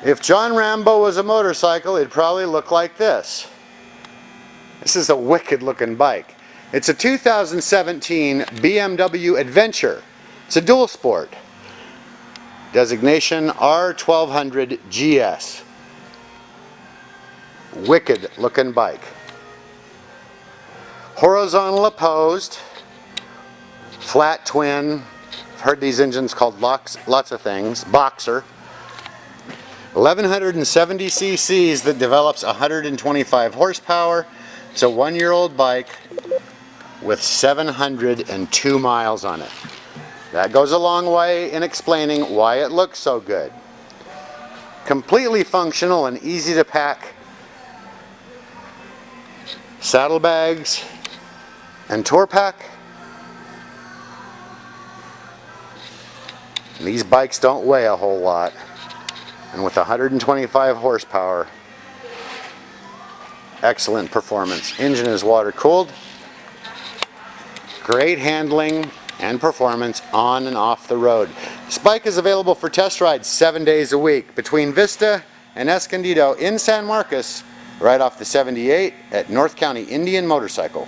If John Rambo was a motorcycle, it'd probably look like this. This is a wicked looking bike. It's a 2017 BMW Adventure. It's a dual sport. Designation R1200GS. Wicked looking bike. Horizontal opposed, flat twin. I've heard these engines called lots of things. Boxer. 1170 cc's that develops 125 horsepower. It's a one-year-old bike with 702 miles on it. That goes a long way in explaining why it looks so good. Completely functional and easy to pack. Saddlebags and tour pack. And these bikes don't weigh a whole lot. And with 125 horsepower, excellent performance. Engine is water cooled. Great handling and performance on and off the road. This bike is available for test rides 7 days a week between Vista and Escondido in San Marcos, right off the 78 at North County Indian Motorcycle.